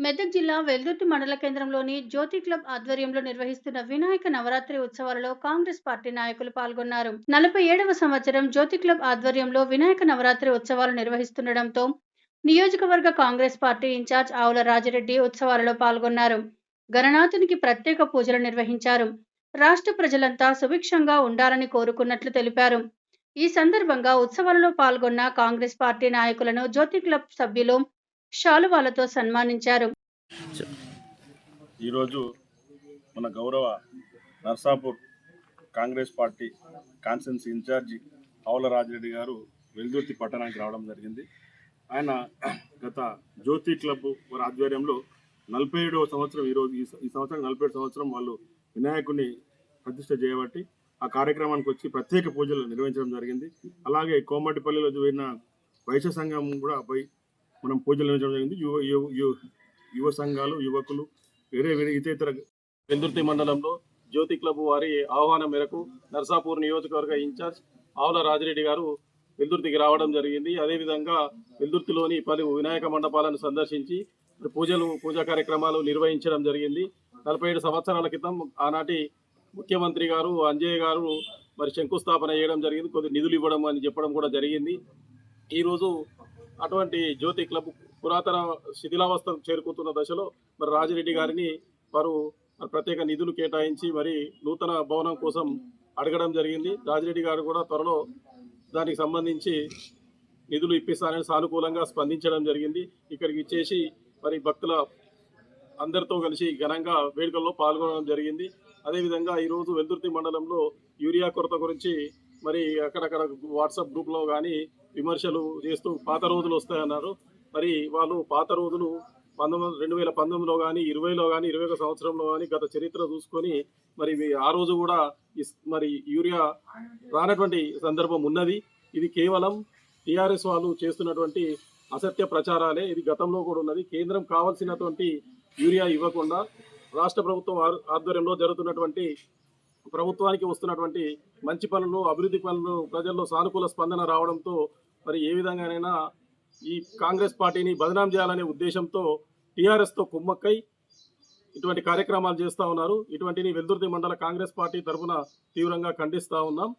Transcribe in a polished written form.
మెదక్ జిల్లా వెల్దుర్తి మండల కేంద్రంలోని జ్యోతి క్లబ్ ఆధ్వర్యంలో నిర్వహిస్తున్న వినాయక నవరాత్రి ఉత్సవాలలో కాంగ్రెస్ పార్టీ నాయకులు పాల్గొన్నారు. 47వ సంవత్సరం జ్యోతి క్లబ్ ఆధ్వర్యంలో వినాయక నవరాత్రి ఉత్సవాలు నిర్వహిస్తుండటంతో నియోజకవర్గ కాంగ్రెస్ పార్టీ ఇన్ఛార్జ్ ఆవుల రాజిరెడ్డి ఉత్సవాలలో పాల్గొన్నారు. గణనాథునికి ప్రత్యేక పూజలు నిర్వహించారు. రాష్ట్ర ప్రజలంతా సుభిక్షంగా ఉండాలని కోరుకున్నట్లు తెలిపారు. ఈ సందర్భంగా ఉత్సవాలలో పాల్గొన్న కాంగ్రెస్ పార్టీ నాయకులను జ్యోతి క్లబ్ సభ్యులు శాలువాలతో సన్మానించారు. ఈరోజు మన గౌరవ Narsapur Congress party constituency incharge Avula Rajireddy గారు వెల్దుర్తి పట్టణానికి రావడం జరిగింది. ఆయన గత జ్యోతి క్లబ్ వారి ఆధ్వర్యంలో 47వ సంవత్సరం ఈరోజు ఈ సంవత్సరం 47వ సంవత్సరం వాళ్ళు వినాయకుడిని ప్రతిష్ఠ చేయబట్టి ఆ కార్యక్రమానికి వచ్చి ప్రత్యేక పూజలు నిర్వహించడం జరిగింది. అలాగే కోమటిపల్లిలో జరిగిన వైశ్య సంఘం కూడా పోయి మనం పూజలు నిర్వహించడం జరిగింది. యువ సంఘాలు, యువకులు, వేరే ఇతర వెల్దుర్తి మండలంలో జ్యోతి క్లబ్ వారి ఆహ్వానం మేరకు నర్సాపూర్ నియోజకవర్గ ఇన్ఛార్జ్ ఆవుల రాజిరెడ్డి గారు వెల్దుర్తికి రావడం జరిగింది. అదేవిధంగా వెల్దుర్తిలోని పలు వినాయక మండపాలను సందర్శించి పూజా కార్యక్రమాలు నిర్వహించడం జరిగింది. 47 సంవత్సరాల క్రితం ఆనాటి ముఖ్యమంత్రి గారు అంజయ్య గారు మరి శంకుస్థాపన చేయడం జరిగింది. కొద్ది నిధులు ఇవ్వడం అని చెప్పడం కూడా జరిగింది. ఈరోజు అటువంటి జ్యోతి క్లబ్ పురాతన శిథిలావస్థకు చేరుకుంటున్న దశలో మరి రాజిరెడ్డి గారిని వారు ప్రత్యేక నిధులు కేటాయించి మరి నూతన భవనం కోసం అడగడం జరిగింది. రాజిరెడ్డి గారు కూడా త్వరలో దానికి సంబంధించి నిధులు ఇప్పిస్తానని సానుకూలంగా స్పందించడం జరిగింది. ఇక్కడికి ఇచ్చేసి మరి భక్తుల అందరితో కలిసి ఘనంగా వేడుకల్లో పాల్గొనడం జరిగింది. అదేవిధంగా ఈరోజు వెల్దుర్తి మండలంలో యూరియా కొరత గురించి మరి అక్కడక్కడ వాట్సాప్ గ్రూప్లో కానీ విమర్శలు చేస్తూ పాత రోజులు వస్తాయన్నారు. మరి వాళ్ళు పాత రోజులు 2019లో కానీ 20లో కానీ 21 సంవత్సరంలో కానీ గత చరిత్ర చూసుకొని మరి ఆ రోజు కూడా మరి యూరియా రానటువంటి సందర్భం ఉన్నది. ఇది కేవలం టీఆర్ఎస్ వాళ్ళు చేస్తున్నటువంటి అసత్య ప్రచారాలే. ఇది గతంలో కూడా ఉన్నది. కేంద్రం కావాల్సినటువంటి యూరియా ఇవ్వకుండా రాష్ట్ర ప్రభుత్వం ఆధ్వర్యంలో జరుగుతున్నటువంటి ప్రభుత్వానికి వస్తున్నటువంటి మంచి పనులు, అభివృద్ధి పనులు ప్రజల్లో సానుకూల స్పందన రావడంతో మరి ఏ విధంగానైనా ఈ కాంగ్రెస్ పార్టీని బదనాం చేయాలనే ఉద్దేశంతో టీఆర్ఎస్తో కుమ్మక్కై ఇటువంటి కార్యక్రమాలు చేస్తూ ఉన్నారు. ఇటువంటిని వెల్దుర్తి మండల కాంగ్రెస్ పార్టీ తరఫున తీవ్రంగా ఖండిస్తూ ఉన్నాం.